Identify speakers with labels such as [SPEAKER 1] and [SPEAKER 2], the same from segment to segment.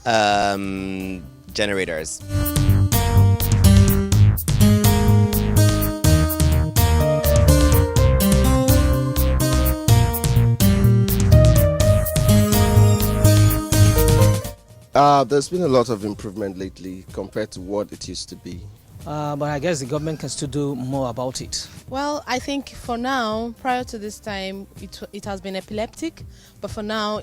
[SPEAKER 1] Generators.
[SPEAKER 2] There's been a lot of improvement lately compared to what it used to be.
[SPEAKER 3] But I guess the government can still do more about it.
[SPEAKER 4] Well, I think for now, prior to this time, it has been epileptic, but for now,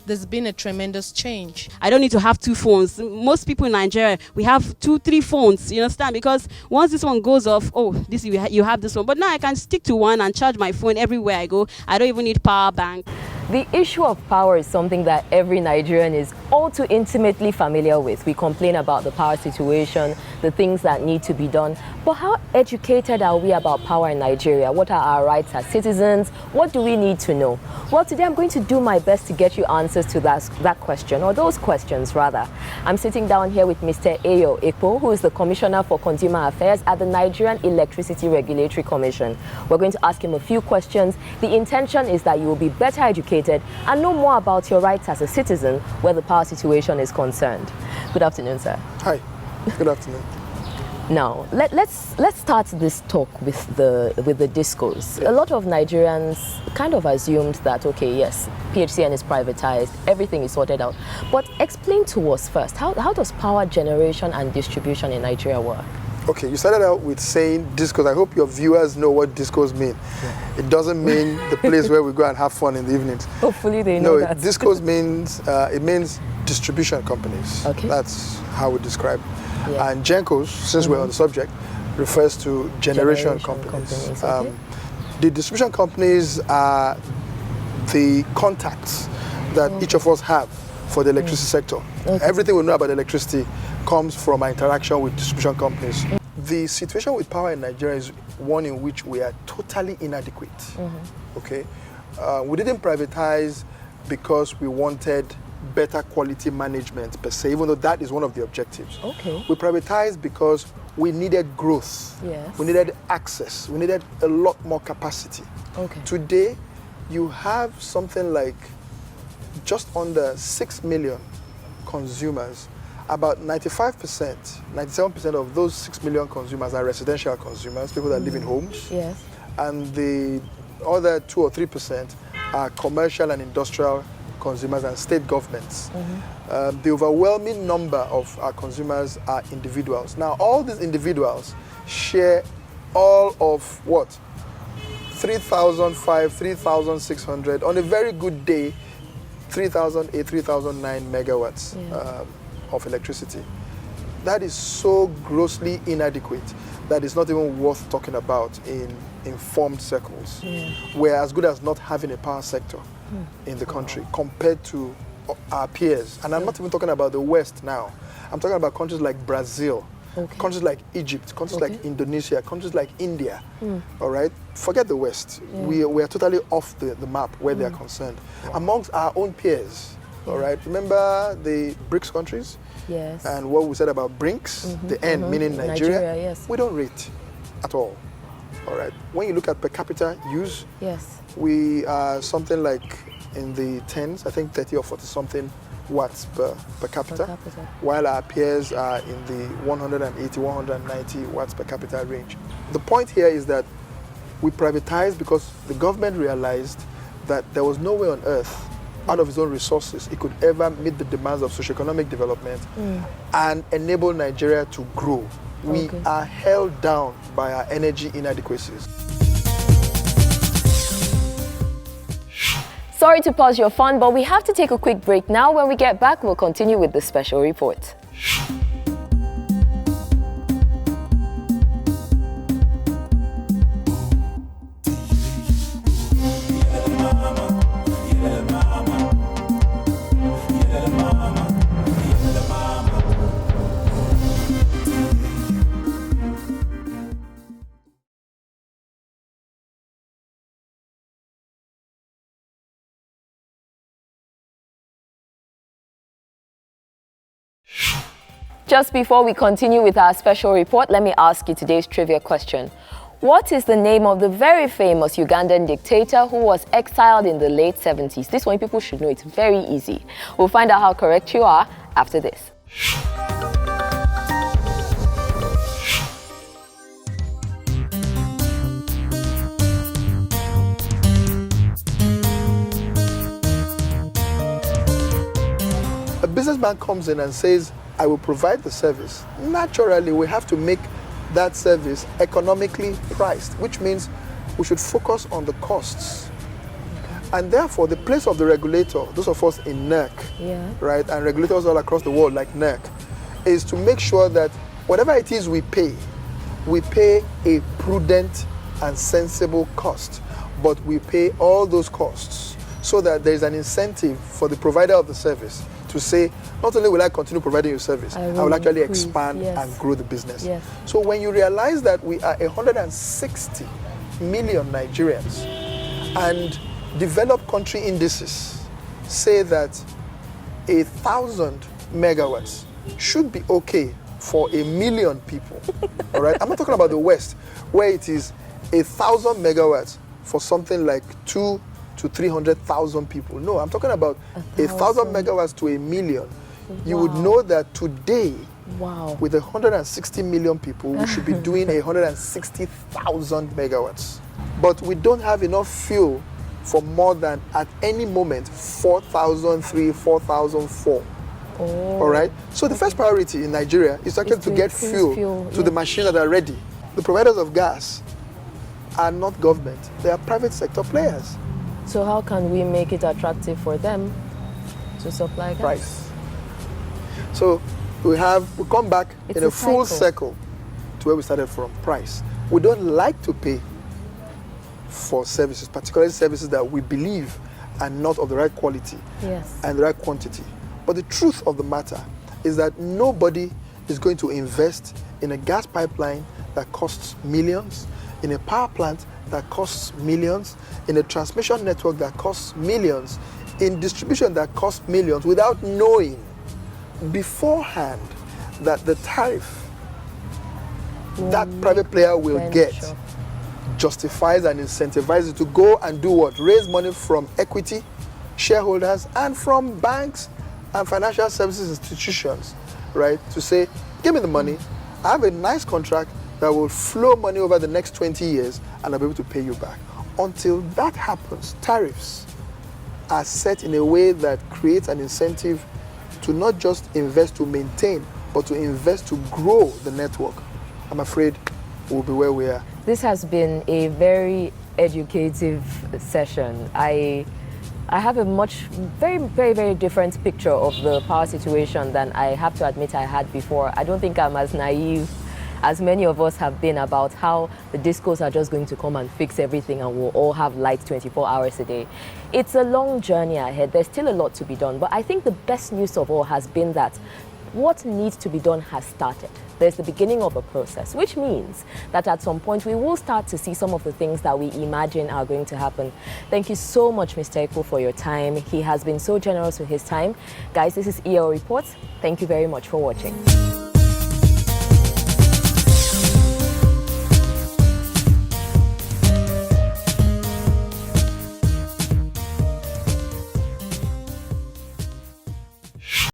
[SPEAKER 4] there's been a tremendous change.
[SPEAKER 5] I don't need to have two phones. Most people in Nigeria, we have 2, 3 phones, you understand? Because once this one goes off, oh, this you have this one. But now I can stick to one and charge my phone everywhere I go. I don't even need power bank.
[SPEAKER 6] The issue of power is something that every Nigerian is all too intimately familiar with. We complain about the power situation, the things that need to be done. But how educated are we about power in Nigeria? What are our rights as citizens? What do we need to know? Well, today I'm going to do my best to get you answers to that question, or those questions rather. I'm sitting down here with Mr. Ayo Ekpo, who is the Commissioner for Consumer Affairs at the Nigerian Electricity Regulatory Commission. We're going to ask him a few questions. The intention is that you will be better educated and know more about your rights as a citizen where the power situation is concerned. Good afternoon, sir.
[SPEAKER 7] Hi. Good afternoon.
[SPEAKER 6] Now, let's start this talk with the discourse. A lot of Nigerians kind of assumed that, okay, yes, PHCN is privatized, everything is sorted out. But explain to us first, how does power generation and distribution in Nigeria work?
[SPEAKER 7] Okay, you started out with saying discos. I hope your viewers know what discos mean. Yeah. It doesn't mean the place where we go and have fun in the evenings.
[SPEAKER 6] Hopefully they know that.
[SPEAKER 7] Discos means, it means distribution companies.
[SPEAKER 6] Okay.
[SPEAKER 7] That's how we describe. Yeah. And GENCOs, since we're on the subject, refers to generation companies.
[SPEAKER 6] Okay.
[SPEAKER 7] The distribution companies are the contacts that each of us have for the electricity sector. Okay. Everything we know about electricity comes from our interaction with distribution companies. The situation with power in Nigeria is one in which we are totally inadequate. Okay, we didn't privatize because we wanted better quality management per se, even though that is one of the objectives.
[SPEAKER 6] Okay.
[SPEAKER 7] We privatized because we needed growth.
[SPEAKER 6] Yes.
[SPEAKER 7] We needed access. We needed a lot more capacity.
[SPEAKER 6] Okay.
[SPEAKER 7] Today, you have something like just under 6 million consumers. About 95%, 97% of those 6 million consumers are residential consumers, people that live in homes.
[SPEAKER 6] Yes.
[SPEAKER 7] And the other 2 or 3% are commercial and industrial consumers and state governments. The overwhelming number of our consumers are individuals. Now, all these individuals share all of what? 3,500, 3,600, on a very good day, 3,008, 3,009 megawatts of electricity. That is so grossly inadequate that it's not even worth talking about in informed circles. We're as good as not having a power sector in the country compared to our peers. And I'm not even talking about the West now. I'm talking about countries like Brazil, countries like Egypt, countries like Indonesia, countries like India. All right? Forget the West. We are totally off the map where they are concerned. Amongst our own peers, all right? Remember the BRICS countries?
[SPEAKER 6] Yes.
[SPEAKER 7] And what we said about BRICS, the N meaning Nigeria,
[SPEAKER 6] yes.
[SPEAKER 7] We don't rate at all. All right? When you look at per capita use,
[SPEAKER 6] yes,
[SPEAKER 7] we are something like in the tens, I think 30 or 40 something watts per capita, while our peers are in the 180, 190 watts per capita range. The point here is that we privatized because the government realized that there was no way on earth, out of its own resources, it could ever meet the demands of socioeconomic development and enable Nigeria to grow. We are held down by our energy inadequacies.
[SPEAKER 6] Sorry to pause your fun, but we have to take a quick break now. When we get back, we'll continue with the special report. Just before we continue with our special report, let me ask you today's trivia question. What is the name of the very famous Ugandan dictator who was exiled in the late 70s? This one people should know. It's very easy. We'll find out how correct you are after this.
[SPEAKER 7] A businessman comes in and says, I will provide the service. Naturally, we have to make that service economically priced, which means we should focus on the costs. And therefore, the place of the regulator, those of us in MEC, right, and regulators all across the world like MEC, is to make sure that whatever it is we pay a prudent and sensible cost. But we pay all those costs so that there is an incentive for the provider of the service to say, not only will I continue providing you service, I will actually expand and grow the business. So when you realize that we are 160 million Nigerians, and developed country indices say that 1,000 megawatts should be okay for 1 million people, all right? I'm not talking about the West, where it is 1,000 megawatts for something like 200,000 to 300,000 people. No, I'm talking about 1,000 megawatts to 1 million. You would know that today, with 160 million people, we should be doing 160,000 megawatts. But we don't have enough fuel for more than, at any moment, 4,003, 4,004. All right? So the first priority in Nigeria is actually to get fuel to the machines that are ready. The providers of gas are not government. They are private sector players.
[SPEAKER 6] So how can we make it attractive for them to supply gas?
[SPEAKER 7] Price. So we come back in a full circle to where we started from, price. We don't like to pay for services, particularly services that we believe are not of the right quality and the right quantity. But the truth of the matter is that nobody is going to invest in a gas pipeline that costs millions, in a power plant that costs millions, in a transmission network that costs millions, in distribution that costs millions, without knowing beforehand that the tariff that private player will get justifies and incentivizes to go and do what? Raise money from equity, shareholders, and from banks and financial services institutions, right? To say, give me the money, I have a nice contract that will flow money over the next 20 years and I'll be able to pay you back. Until that happens, tariffs are set in a way that creates an incentive to not just invest to maintain, but to invest to grow the network. I'm afraid we'll be where we are.
[SPEAKER 6] This has been a very educative session. I have a very different picture of the power situation than I have to admit I had before. I don't think I'm as naive as many of us have been about how the discos are just going to come and fix everything and we'll all have light 24 hours a day. It's a long journey ahead. There's still a lot to be done, but I think the best news of all has been that what needs to be done has started. There's the beginning of a process, which means that at some point we will start to see some of the things that we imagine are going to happen. Thank you so much, Mr. Eko, for your time. He has been so generous with his time. Guys, this is EO Reports. Thank you very much for watching.